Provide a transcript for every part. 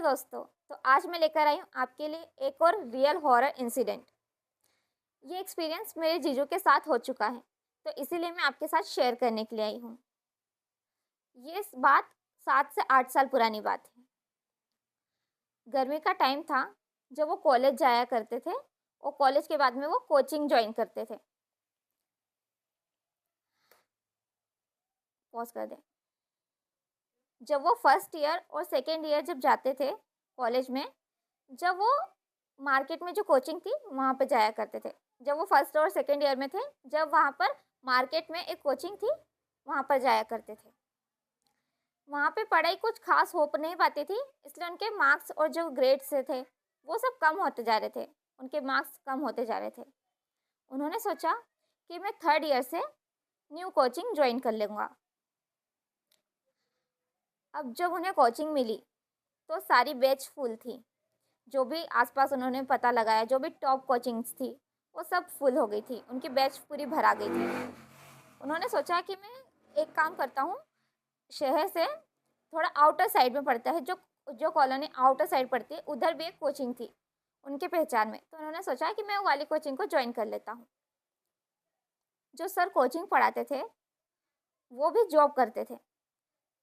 दोस्तों, तो आज मैं लेकर आई हूँ आपके लिए एक और रियल हॉरर इंसिडेंट। ये एक्सपीरियंस मेरे जीजू के साथ हो चुका है, तो इसीलिए मैं आपके साथ शेयर करने के लिए आई हूँ। ये बात 7 से 8 साल पुरानी बात है। गर्मी का टाइम था जब वो कॉलेज जाया करते थे और कॉलेज के बाद में वो कोचिंग ज्वाइन करते थे। पॉज कर दें। जब वो फर्स्ट ईयर और सेकेंड ईयर जब जाते थे कॉलेज में, जब वो मार्केट में जो कोचिंग थी वहाँ पे जाया करते थे। जब वो फर्स्ट और सेकेंड ईयर में थे, जब वहाँ पर मार्केट में एक कोचिंग थी, वहाँ पर जाया करते थे। वहाँ पे पढ़ाई कुछ खास हो नहीं पाती थी, इसलिए उनके मार्क्स और जो ग्रेड्स थे वो सब कम होते जा रहे थे। उनके मार्क्स कम होते जा रहे थे। उन्होंने सोचा कि मैं थर्ड ईयर से न्यू कोचिंग ज्वाइन कर लूँगा। अब जब उन्हें कोचिंग मिली तो सारी बैच फुल थी। जो भी आसपास उन्होंने पता लगाया, जो भी टॉप कोचिंग्स थी वो सब फुल हो गई थी, उनकी बैच पूरी भरा गई थी। उन्होंने सोचा कि मैं एक काम करता हूँ, शहर से थोड़ा आउटर साइड में पड़ता है, जो जो कॉलोनी आउटर साइड पड़ती है, उधर भी एक कोचिंग थी उनके पहचान में। तो उन्होंने सोचा कि मैं वो वाली कोचिंग को ज्वाइन कर लेता हूँ। जो सर कोचिंग पढ़ाते थे वो भी जॉब करते थे,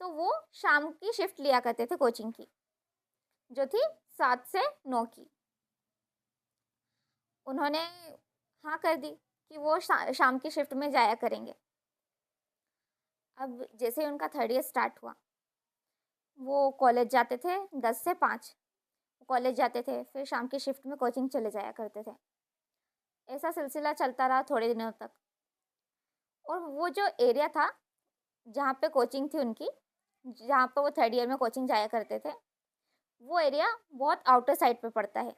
तो वो शाम की शिफ्ट लिया करते थे कोचिंग की, जो थी 7 से 9 की। उन्होंने हाँ कर दी कि वो शाम की शिफ्ट में जाया करेंगे। अब जैसे ही उनका थर्ड ईयर स्टार्ट हुआ, वो कॉलेज जाते थे 10 से 5। कॉलेज जाते थे, फिर शाम की शिफ्ट में कोचिंग चले जाया करते थे। ऐसा सिलसिला चलता रहा थोड़े दिनों तक। और वो जो एरिया था जहाँ पे कोचिंग थी उनकी, जहाँ पे वो थर्ड ईयर में कोचिंग जाया करते थे, वो एरिया बहुत आउटर साइड पे पड़ता है।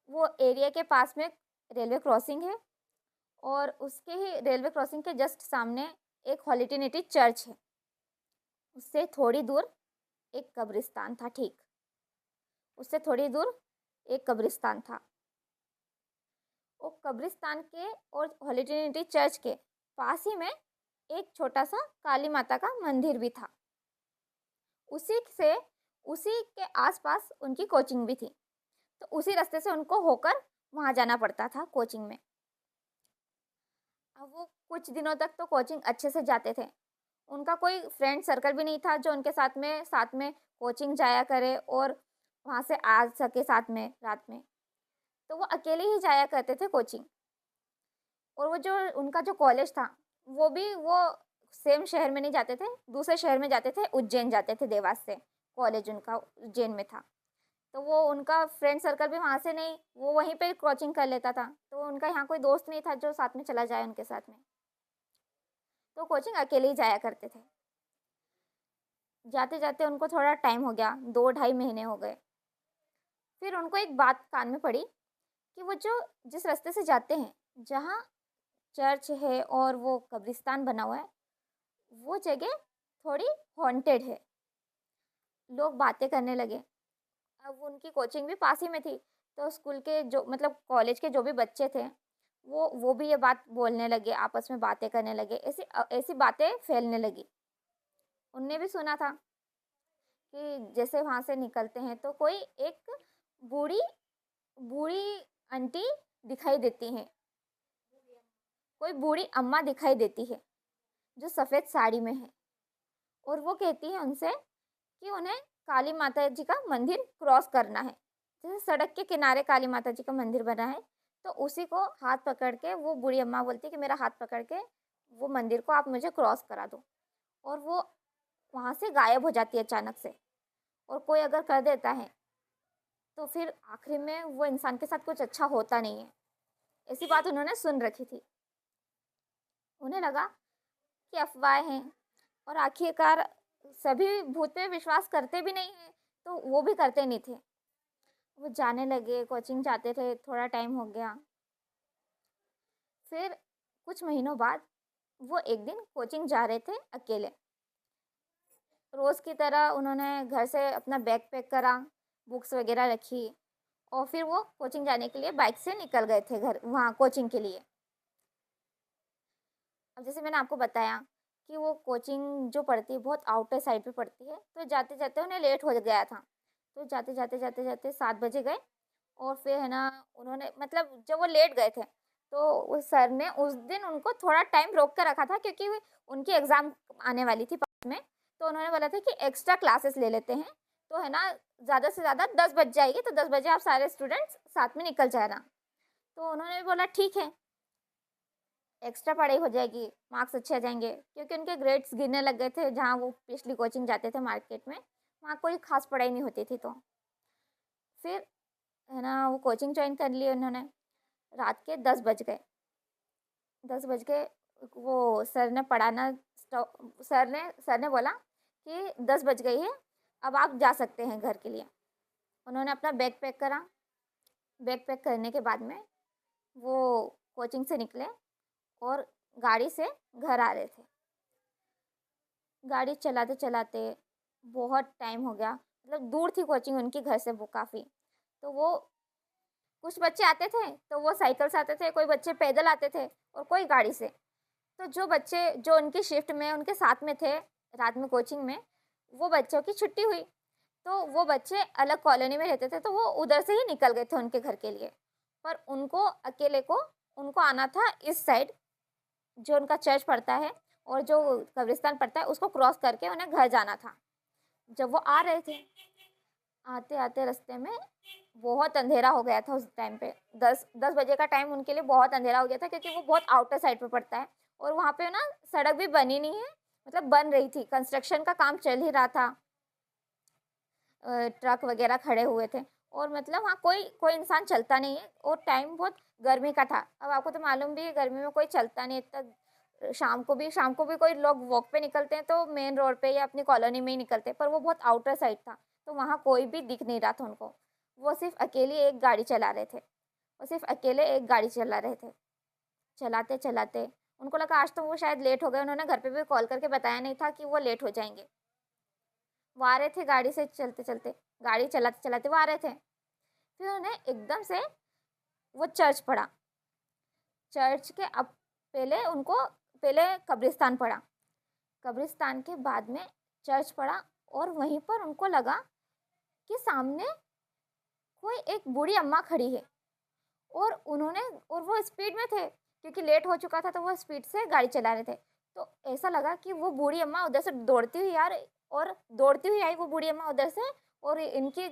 वो एरिया के पास में रेलवे क्रॉसिंग है, और उसके ही रेलवे क्रॉसिंग के जस्ट सामने एक हॉलिटिनिटी चर्च है। उससे थोड़ी दूर एक कब्रिस्तान था। ठीक उससे थोड़ी दूर एक कब्रिस्तान था। वो कब्रिस्तान के और हॉलिटिनिटी चर्च के पास ही में एक छोटा सा काली माता का मंदिर भी था। उसी के आसपास उनकी कोचिंग भी थी, तो उसी रास्ते से उनको होकर वहाँ जाना पड़ता था कोचिंग में। अब वो कुछ दिनों तक तो कोचिंग अच्छे से जाते थे। उनका कोई फ्रेंड सर्कल भी नहीं था जो उनके साथ में कोचिंग जाया करे और वहाँ से आ सके साथ में रात में। तो वो अकेले ही जाया करते थे कोचिंग। और वो जो उनका जो कॉलेज था, वो सेम शहर में नहीं जाते थे, दूसरे शहर में जाते थे, उज्जैन जाते थे। देवास से कॉलेज उनका उज्जैन में था। तो वो उनका फ्रेंड सर्कल भी वहाँ से नहीं, वो वहीं पे कोचिंग कर लेता था। तो उनका यहाँ कोई दोस्त नहीं था जो साथ में चला जाए उनके साथ में। तो कोचिंग अकेले ही जाया करते थे। जाते जाते उनको थोड़ा टाइम हो गया, 2 ढाई महीने हो गए। फिर उनको एक बात कान में पड़ी कि वो जो जिस रास्ते से जाते हैं, जहाँ चर्च है और वो कब्रिस्तान बना हुआ है, वो जगह थोड़ी हॉन्टेड है। लोग बातें करने लगे। अब उनकी कोचिंग भी पास ही में थी, तो स्कूल के जो मतलब कॉलेज के जो भी बच्चे थे, वो भी ये बात बोलने लगे, आपस में बातें करने लगे। ऐसी ऐसी बातें फैलने लगी। उनने भी सुना था कि जैसे वहाँ से निकलते हैं तो कोई एक बूढ़ी बूढ़ी आंटी दिखाई देती है, कोई बूढ़ी अम्मा दिखाई देती है जो सफ़ेद साड़ी में है। और वो कहती है उनसे कि उन्हें काली माता जी का मंदिर क्रॉस करना है। जैसे सड़क के किनारे काली माता जी का मंदिर बना है, तो उसी को हाथ पकड़ के वो बूढ़ी अम्मा बोलती है कि मेरा हाथ पकड़ के वो मंदिर को आप मुझे क्रॉस करा दो। और वो वहाँ से गायब हो जाती है अचानक से। और कोई अगर कर देता है तो फिर आखिरी में वो इंसान के साथ कुछ अच्छा होता नहीं है। ऐसी बात उन्होंने सुन रखी थी। उन्हें लगा कि अफवाह हैं, और आखिरकार सभी भूत पे विश्वास करते भी नहीं हैं, तो वो भी करते नहीं थे। वो जाने लगे, कोचिंग जाते थे, थोड़ा टाइम हो गया। फिर कुछ महीनों बाद वो एक दिन कोचिंग जा रहे थे अकेले। रोज़ की तरह उन्होंने घर से अपना बैग पैक करा, बुक्स वगैरह रखी, और फिर वो कोचिंग जाने के लिए बाइक से निकल गए थे घर वहाँ कोचिंग के लिए। अब जैसे मैंने आपको बताया कि वो कोचिंग जो पड़ती है बहुत आउटर साइड पे पड़ती है, तो जाते जाते उन्हें लेट हो गया था। तो जाते, जाते, जाते, जाते 7 बजे गए और फिर है ना उन्होंने मतलब जब वो लेट गए थे, तो उस सर ने उस दिन उनको थोड़ा टाइम रोक के रखा था क्योंकि उनकी एग्ज़ाम आने वाली थी पास में। तो उन्होंने बोला था कि एक्स्ट्रा क्लासेस ले लेते हैं, तो है ना ज़्यादा से ज़्यादा 10 बज जाएगी, तो 10 बजे आप सारे स्टूडेंट्स साथ में निकल जाना। तो उन्होंने भी बोला ठीक है, एक्स्ट्रा पढ़ाई हो जाएगी, मार्क्स अच्छे आ जाएँगे क्योंकि उनके ग्रेड्स गिरने लग गए थे जहाँ वो पिछली कोचिंग जाते थे मार्केट में, वहाँ कोई ख़ास पढ़ाई नहीं होती थी तो। फिर है ना वो कोचिंग जॉइन कर ली उन्होंने, रात के 10 बज गए। 10 बज के वो सर ने पढ़ाना स्टॉ सर ने बोला कि 10 बज गई है, अब आप जा सकते हैं घर के लिए। उन्होंने अपना बैग पैक करा, बैग पैक करने के बाद में वो कोचिंग से निकले और गाड़ी से घर आ रहे थे। गाड़ी चलाते-चलाते बहुत टाइम हो गया, मतलब दूर थी कोचिंग उनके घर से वो काफ़ी। तो वो कुछ बच्चे आते थे, तो वो साइकिल से आते थे, कोई बच्चे पैदल आते थे और कोई गाड़ी से। तो जो बच्चे जो उनकी शिफ्ट में उनके साथ में थे, रात में कोचिंग में, वो बच्चों की छुट्टी हुई। तो वो बच्चे अलग कॉलोनी में रहते थे, तो वो उधर से ही निकल गए थे उनके घर के लिए। पर उनको अकेले को उनको आना था इस साइड, जो उनका चर्च पड़ता है और जो कब्रिस्तान पड़ता है, उसको क्रॉस करके उन्हें घर जाना था। जब वो आ रहे थे, आते-आते रास्ते में बहुत अंधेरा हो गया था उस टाइम पे। 10 बजे का टाइम उनके लिए बहुत अंधेरा हो गया था क्योंकि वो बहुत आउटर साइड पे पड़ता है और वहाँ पे ना सड़क भी बनी नहीं है, मतलब बन रही थी, कंस्ट्रक्शन का काम चल ही रहा था। ट्रक वगैरह खड़े हुए थे और मतलब वहाँ कोई कोई इंसान चलता नहीं है और टाइम बहुत गर्मी का था। अब आपको तो मालूम भी है गर्मी में कोई चलता नहीं इतना, शाम को भी कोई लोग वॉक पे निकलते हैं तो मेन रोड पे या अपनी कॉलोनी में ही निकलते हैं, पर वो बहुत आउटर साइड था, तो वहाँ कोई भी दिख नहीं रहा था उनको। वो सिर्फ़ अकेले एक गाड़ी चला रहे थे, वो सिर्फ़ अकेले एक गाड़ी चला रहे थे। चलाते-चलाते उनको लगा आज तो वो शायद लेट हो गए, उन्होंने घर पे भी कॉल करके बताया नहीं था कि वो लेट हो जाएँगे। वो आ रहे थे गाड़ी से चलते-चलते, गाड़ी चलाते-चलाते वो आ रहे थे। फिर उन्हें एकदम से वो चर्च पड़ा। चर्च के अब पहले कब्रिस्तान पड़ा। कब्रिस्तान के बाद में चर्च पड़ा और वहीं पर उनको लगा कि सामने कोई एक बूढ़ी अम्मा खड़ी है और वो स्पीड में थे क्योंकि लेट हो चुका था तो वो स्पीड से गाड़ी चला रहे थे। तो ऐसा लगा कि वो बूढ़ी अम्मा उधर से दौड़ती हुई आ रही और दौड़ती हुई आई वो बूढ़ी अम्मा उधर से और इनकी